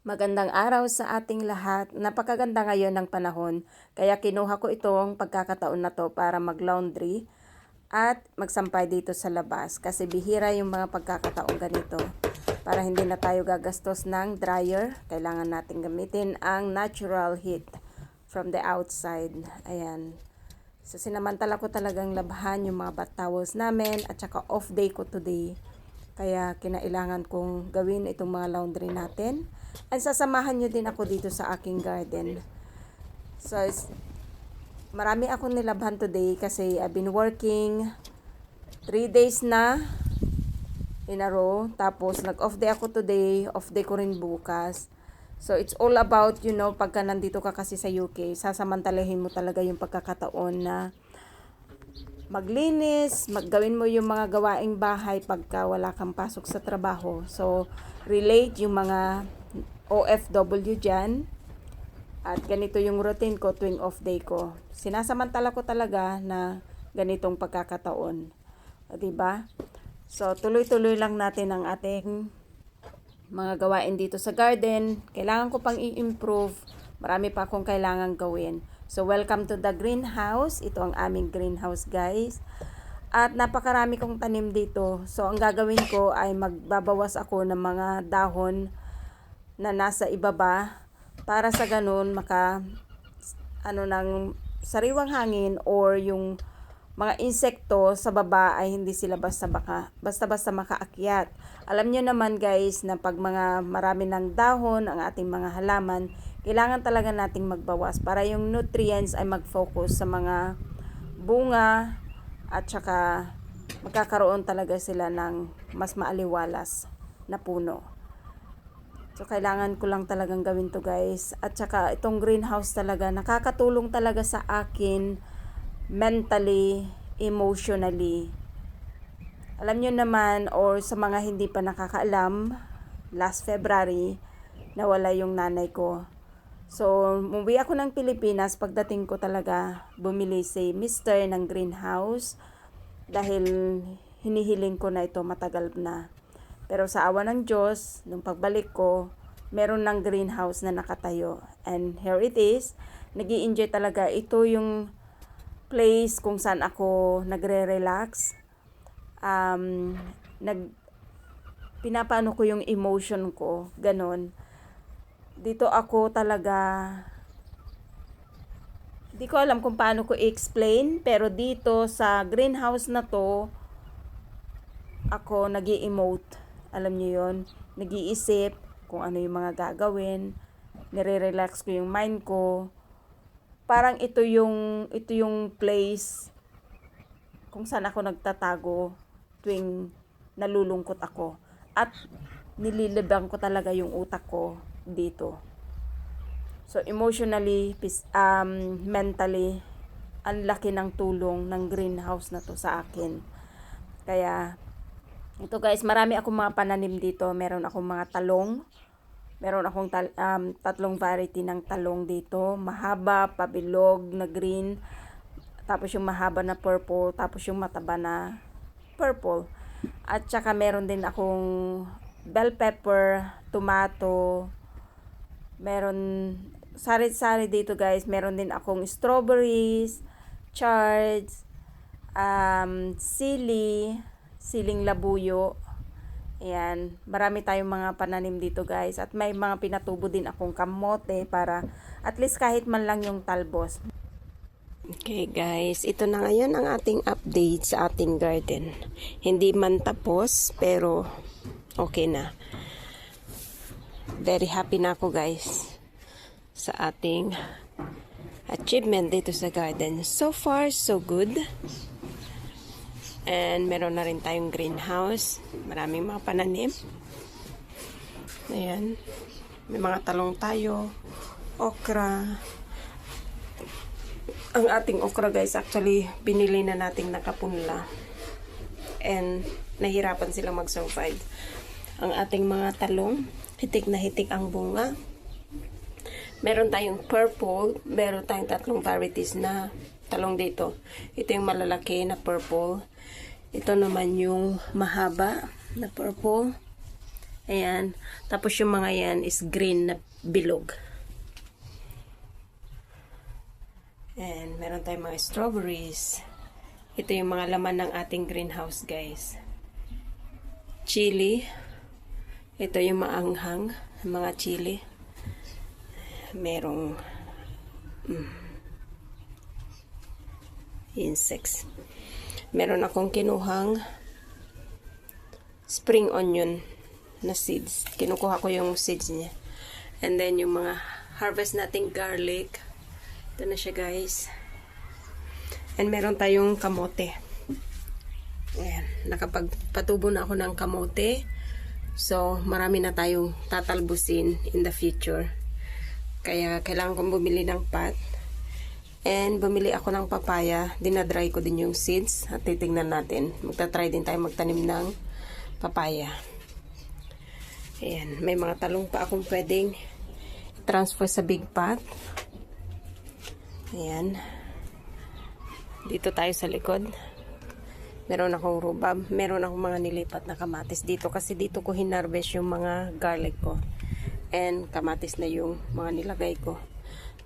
Magandang araw sa ating lahat. Napakaganda ngayon ng panahon, kaya kinuha ko itong pagkakataon na to para mag-laundry at magsampay dito sa labas kasi bihira yung mga pagkakataon ganito. Para hindi na tayo gagastos ng dryer, kailangan natin gamitin ang natural heat from the outside. Ayan. So sinamantala ko talagang labhan yung mga bath towels namin at saka off day ko today. Kaya kinailangan kong gawin itong mga laundry natin. At sasamahan nyo din ako dito sa aking garden. So, marami akong nilabhan today kasi I've been working 3 days na in a row. Tapos, nag-off day ako today. Off day ko rin bukas. So, it's all about, pagka nandito ka kasi sa UK, sasamantalahin mo talaga yung pagkakataon na maglinis, maggawin mo yung mga gawaing bahay pagka wala kang pasok sa trabaho. So, relate yung mga OFW dyan. At ganito yung routine ko tuwing off day ko. Sinasamantala ko talaga na ganitong pagkakataon. O, diba? So, tuloy-tuloy lang natin ang ating mga gawain dito sa garden. Kailangan ko pang i-improve. Marami pa akong kailangan gawin. So, welcome to the greenhouse. Ito ang aming greenhouse, guys. At napakarami kong tanim dito. So, ang gagawin ko ay magbabawas ako ng mga dahon na nasa ibaba para sa ganun ng sariwang hangin or yung mga insekto sa baba ay hindi sila basta-basta makaakyat. Alam nyo naman guys na pag marami ng dahon ang ating mga halaman, kailangan talaga nating magbawas para yung nutrients ay mag-focus sa mga bunga at saka magkakaroon talaga sila ng mas maaliwalas na puno. So, kailangan ko lang talagang gawin to guys. At saka itong greenhouse talaga, nakakatulong talaga sa akin mentally, emotionally. Alam nyo naman, or sa mga hindi pa nakakaalam, last February, nawala yung nanay ko. So, umuwi ako ng Pilipinas. Pagdating ko talaga, bumili si Mr. ng greenhouse dahil hinihiling ko na ito matagal na. Pero sa awa ng Diyos, nung pagbalik ko, meron ng greenhouse na nakatayo. And here it is. Nag-i-enjoy talaga. Ito yung place kung saan ako nagre-relax. Pinapaano ko yung emotion ko. Ganon. Dito ako talaga, di ko alam kung paano ko i-explain. Pero dito sa greenhouse na to, ako nag-i-emote. Alam niyo yon, nag-iisip kung ano yung mga gagawin, nire-relax ko yung mind ko. Parang ito yung place kung saan ako nagtatago tuwing nalulungkot ako. At nililibang ko talaga yung utak ko dito. So emotionally, mentally, ang laki ng tulong ng greenhouse na to sa akin. Kaya ito guys, marami akong mga pananim dito. Meron akong mga talong. Meron akong 3 variety ng talong dito. Mahaba, pabilog na green. Tapos yung mahaba na purple. Tapos yung mataba na purple. At saka meron din akong bell pepper, tomato. Meron, sari-sari dito guys. Meron din akong strawberries, chards, siling labuyo. Ayan, marami tayong mga pananim dito guys. At may mga pinatubo din akong kamote para at least kahit man lang yung talbos. Okay guys, ito na ngayon ang ating update sa ating garden. Hindi man tapos, pero okay na. Very happy na ako guys sa ating achievement dito sa garden. So far, so good. And meron na rin tayong greenhouse. Maraming mga pananim. Ayan. May mga talong tayo. Okra. Ang ating okra guys, actually, binili na nating nakapunla. And nahirapan silang mag-survive. Ang ating mga talong, hitik na hitik ang bunga. Meron tayong purple. Meron tayong 3 varieties na talong dito. Ito yung malalaki na purple. Ito naman yung mahaba na purple. Ayan. Tapos yung mga yan is green na bilog. And meron tayong mga strawberries. Ito yung mga laman ng ating greenhouse, guys. Chili. Ito yung maanghang, mga chili. Merong insects. Meron akong kinuhang spring onion na seeds. Kinukuha ko yung seeds niya. And then yung mga harvest nating garlic. Ito na siya, guys. And meron tayong kamote. Ayan. Nakapagpatubo na ako ng kamote. So, marami na tayong tatalbusin in the future. Kaya, kailangan kong bumili ng pot. And, bumili ako ng papaya. Dinadry ko din yung seeds. At titignan natin. Magta-try din tayo magtanim ng papaya. Ayan. May mga talong pa akong pwedeng transfer sa big pot. Ayan. Dito tayo sa likod. Meron akong rhubarb. Meron akong mga nilipat na kamatis dito. Kasi dito ko hinarvest yung mga garlic ko. And kamatis na yung mga nilagay ko.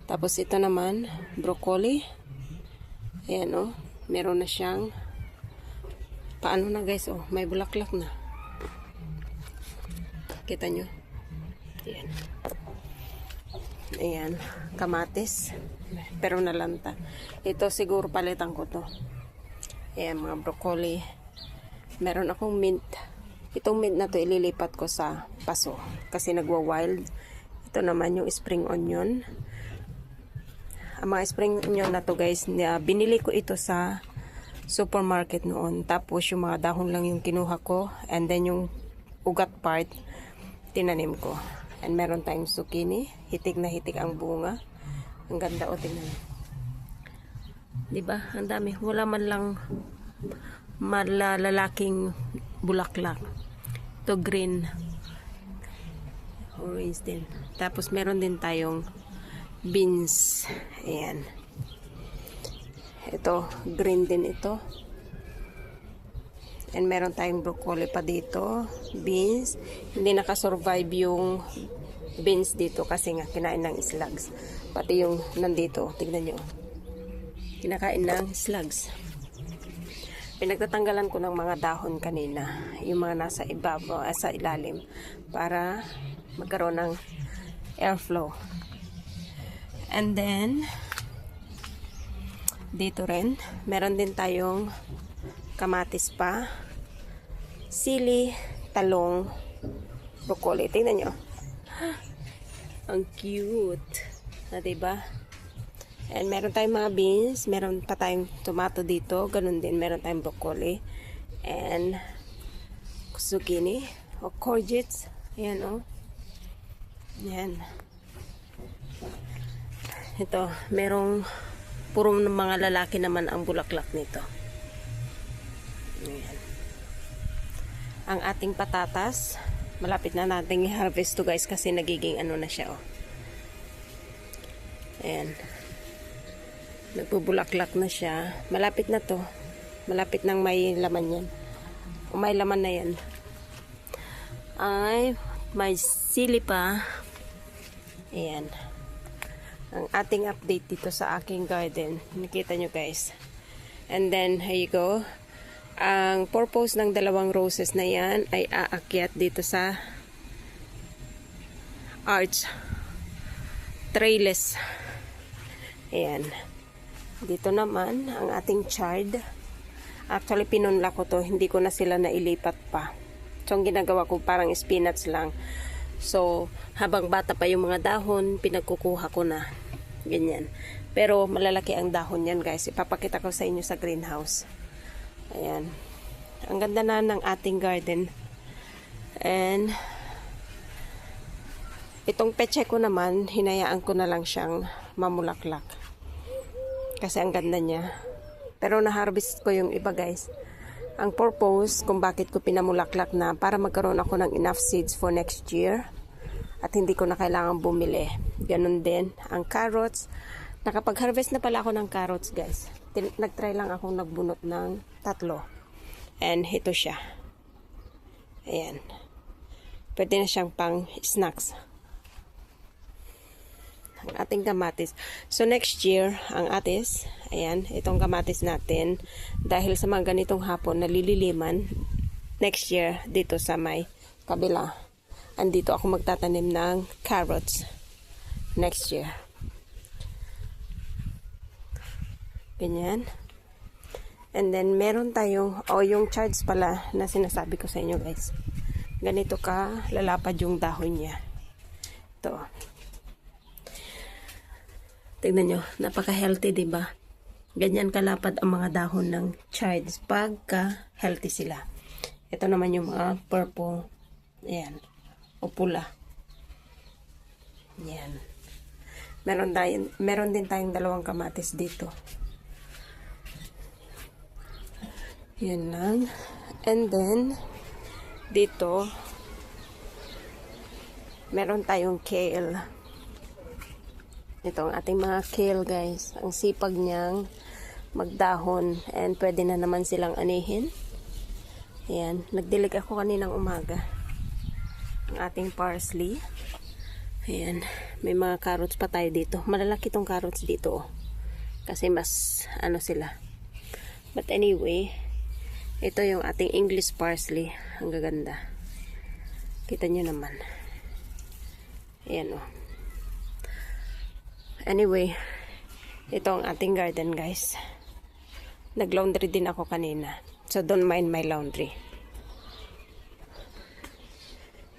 Tapos ito naman, broccoli. Ayan o. Meron na siyang paano na, guys. Oh, may bulaklak na. Kita nyo? Ayan. Ayan. Kamatis. Pero nalanta. Ito siguro palitan ko to. Ayan, mga broccoli. Meron akong mint. Itong mint na to ililipat ko sa paso. Kasi nagwa-wild. Ito naman yung spring onion. Ang mga spring onion na to, guys, binili ko ito sa supermarket noon. Tapos yung mga dahon lang yung kinuha ko. And then yung ugat part, tinanim ko. And meron tayong zucchini. Hitik na hitik ang bunga. Ang ganda o, tingnan. Diba? Ang dami. Wala man lang malalaking bulaklak. Ito green. Orange din. Tapos meron din tayong beans. Ayan. Ito, green din ito. And meron tayong broccoli pa dito. Beans. Hindi nakasurvive yung beans dito kasi nga kinain ng slugs. Pati yung nandito. Tignan nyo. Kinakain ng slugs. Pinagtatanggalan ko ng mga dahon kanina. Yung mga nasa ibabaw, sa ilalim. Para magkaroon ng airflow. And then, dito rin, meron din tayong kamatis pa, sili, talong, broccoli. Tingnan nyo. Ang cute. Na, diba? And meron tayong mga beans. Meron pa tayong tomato dito. Ganun din. Meron tayong broccoli. And zucchini. O courgettes. Ayan o. Ayan. Ito. Merong purong mga lalaki naman ang bulaklak nito. Ayan. Ang ating patatas, malapit na nating i-harvest to, guys, kasi nagiging ano na siya, oh. Ayan. Nagbubulaklak na siya. Malapit na to. Malapit nang may laman yan. O may laman na yan. Ay, may sili pa. Ayan. Ang ating update dito sa aking garden. Nakita nyo, guys. And then, here you go. Ang purpose ng dalawang roses na yan ay aakyat dito sa arch trellis. Ayan. Dito naman, ang ating chard. Actually, pinunla ko to. Hindi ko na sila nailipat pa. So, ang ginagawa ko parang spinach lang. So, habang bata pa yung mga dahon, pinagkukuha ko na. Ganyan. Pero, malalaki ang dahon yan, guys. Ipapakita ko sa inyo sa greenhouse. Ayan. Ang ganda na ng ating garden. And, itong peche ko naman, hinayaan ko na lang siyang mamulaklak. Kasi ang ganda niya. Pero na-harvest ko yung iba, guys. Ang purpose kung bakit ko pinamulaklak na para magkaroon ako ng enough seeds for next year. At hindi ko na kailangan bumili. Ganun din. Ang carrots. Nakapag-harvest na pala ako ng carrots, guys. Nag-try lang akong nagbunot ng 3. And ito siya. Ayan. Pwede na siyang pang snacks. Ang ating kamatis. So next year, ang atis, ayan, itong kamatis natin, dahil sa mga ganitong hapon nalililiman, next year, dito sa may kabila, andito ako magtatanim ng carrots next year. Ganyan. And then, meron tayong, yung charge pala na sinasabi ko sa inyo guys. Ganito ka, lalapad yung dahon niya. Ito. Tignan nyo, napaka-healthy, diba? Ganyan kalapad ang mga dahon ng chives pagka healthy sila. Ito naman yung mga purple. Ayan. O pula. Ayan. Meron din tayong dalawang kamatis dito. Yan lang. And then, dito, meron tayong kale. Ito ang ating mga kale guys. Ang sipag niyang magdahon and pwede na naman silang anihin. Ayan. Nagdilig ako kaninang umaga. Ang ating parsley. Ayan. May mga carrots pa tayo dito. Malalaki tong carrots dito. Kasi mas ano sila. But anyway, ito yung ating English parsley. Ang gaganda. Kita nyo naman. Ayan o. Anyway, ito ang ating garden guys. Nag-laundry din ako kanina. So don't mind my laundry.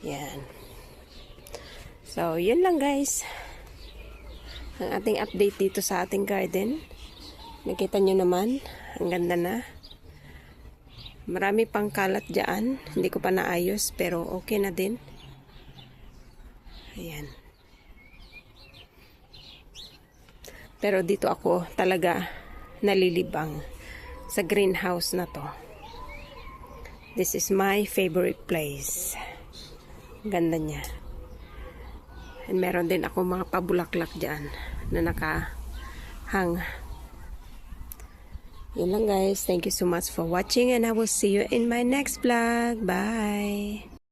Yan. So yun lang guys. Ang ating update dito sa ating garden. Nakita nyo naman. Ang ganda na. Marami pang kalat dyan. Hindi ko pa naayos pero okay na din. Ayan. Pero dito ako talaga nalilibang sa greenhouse na to. This is my favorite place. Ganda niya. And meron din ako mga pabulaklak dyan na nakahang. Yun lang guys. Thank you so much for watching and I will see you in my next vlog. Bye!